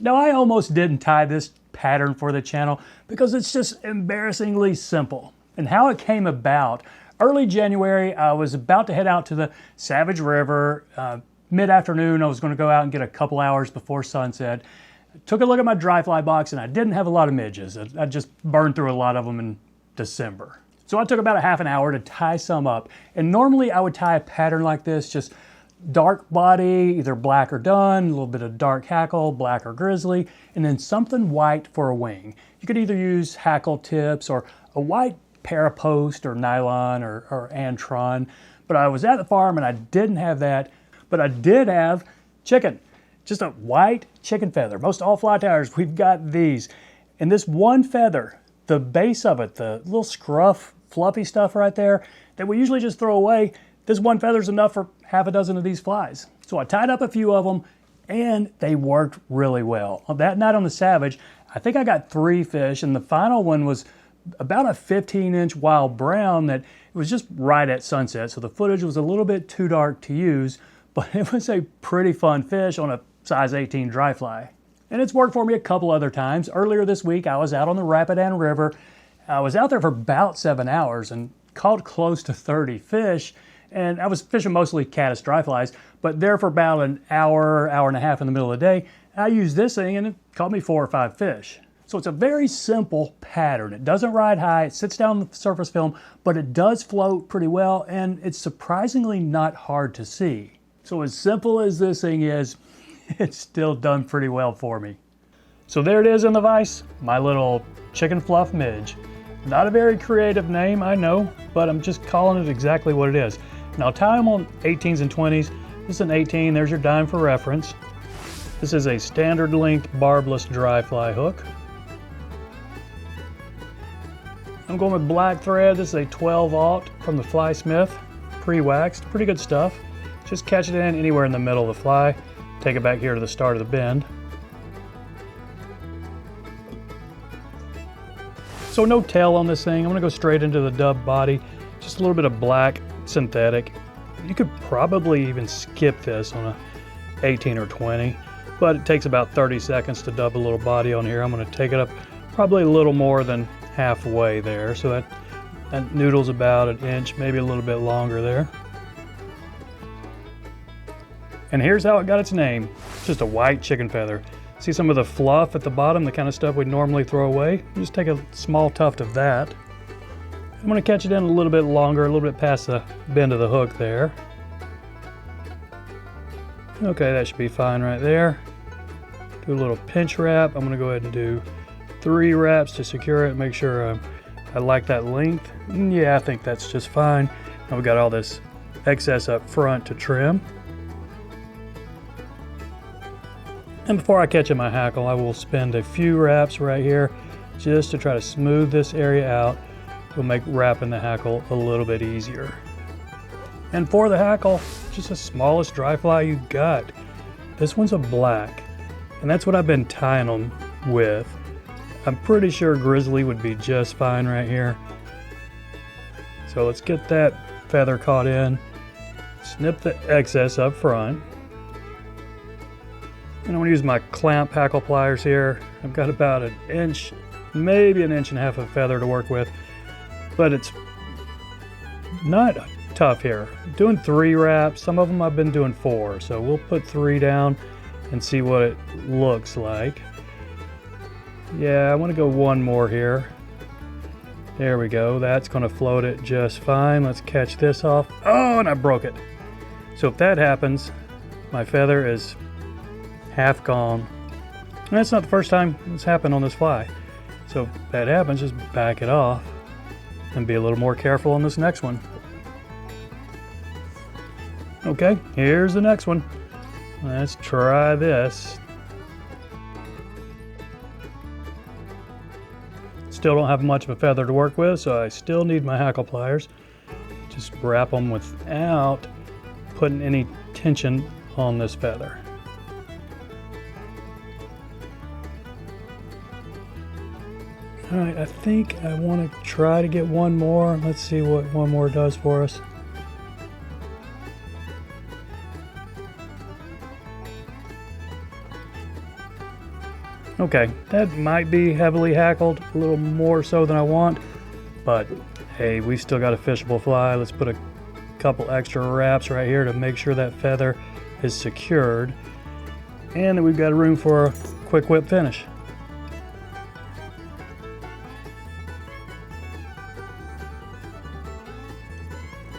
Now, I almost didn't tie this pattern for the channel because it's just embarrassingly simple. And how it came about, early January, I was about to head out to the Savage River. Mid-afternoon, I was going to go out and get a couple hours before sunset. Took a look at my dry fly box and I didn't have a lot of midges. I just burned through a lot of them in December. So I took about a half an hour to tie some up. And normally I would tie a pattern like this, just dark body, either black or dun, a little bit of dark hackle, black or grizzly, and then something white for a wing. You could either use hackle tips or a white parapost or nylon or antron. But I was at the farm and I didn't have that, but I did have chicken. Just a white chicken feather. Most all fly tyers, we've got these. And this one feather, the base of it, the little scruff, fluffy stuff right there that we usually just throw away, this one feather's enough for half a dozen of these flies. So I tied up a few of them and they worked really well. That night on the Savage, I think I got 3 fish, and the final one was about a 15-inch wild brown that it was just right at sunset. So the footage was a little bit too dark to use, but it was a pretty fun fish on a size 18 dry fly. And it's worked for me a couple other times. Earlier this week, I was out on the Rapidan River. I was out there for about 7 hours and caught close to 30 fish. And I was fishing mostly caddis dry flies, but there for about an hour, hour and a half in the middle of the day, I used this thing and it caught me 4 or 5 fish. So it's a very simple pattern. It doesn't ride high, it sits down on the surface film, but it does float pretty well, and it's surprisingly not hard to see. So as simple as this thing is, it's still done pretty well for me. So there it is in the vise, my little Chicken Fluff Midge. Not a very creative name, I know, but I'm just calling it exactly what it is. Now tie them on 18s and 20s. This is an 18, there's your dime for reference. This is a standard length barbless dry fly hook. I'm going with black thread. This is a 12/0 from the Fly Smith, pre-waxed, pretty good stuff. Just catch it in anywhere in the middle of the fly. Take it back here to the start of the bend. So no tail on this thing. I'm gonna go straight into the dub body. Just a little bit of black synthetic. You could probably even skip this on a 18 or 20, but it takes about 30 seconds to dub a little body on here. I'm gonna take it up probably a little more than halfway there. So that noodle's about an inch, maybe a little bit longer there. And here's how it got its name. Just a white chicken feather. See some of the fluff at the bottom, the kind of stuff we'd normally throw away? Just take a small tuft of that. I'm gonna catch it in a little bit longer, a little bit past the bend of the hook there. Okay, that should be fine right there. Do a little pinch wrap. I'm gonna go ahead and do 3 wraps to secure it, make sure I like that length. Yeah, I think that's just fine. Now we've got all this excess up front to trim. And before I catch in my hackle, I will spend a few wraps right here just to try to smooth this area out. It'll make wrapping the hackle a little bit easier. And for the hackle, just the smallest dry fly you got. This one's a black, and that's what I've been tying them with. I'm pretty sure Grizzly would be just fine right here. So let's get that feather caught in. Snip the excess up front. And I'm going to use my clamp hackle pliers here. I've got about an inch, maybe an inch and a half of feather to work with, but it's not tough here. I'm doing 3 wraps. Some of them I've been doing 4, so we'll put 3 down and see what it looks like. Yeah, I want to go 1 more here. There we go. That's going to float it just fine. Let's catch this off. Oh, and I broke it. So if that happens, my feather is half gone. And that's not the first time it's happened on this fly. So if that happens, just back it off and be a little more careful on this next one. Okay, here's the next one. Let's try this. Still don't have much of a feather to work with, so I still need my hackle pliers. Just wrap them without putting any tension on this feather. All right, I think I want to try to get 1 more. Let's see what 1 more does for us. Okay, that might be heavily hackled, a little more so than I want, but hey, we still got a fishable fly. Let's put a couple extra wraps right here to make sure that feather is secured. And then we've got room for a quick whip finish.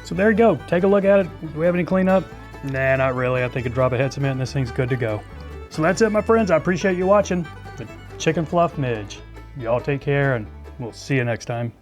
So there you go. Take a look at it. Do we have any cleanup? Nah, not really. I think a drop of head cement and this thing's good to go. So that's it, my friends. I appreciate you watching the Chicken Fluff Midge. Y'all take care and we'll see you next time.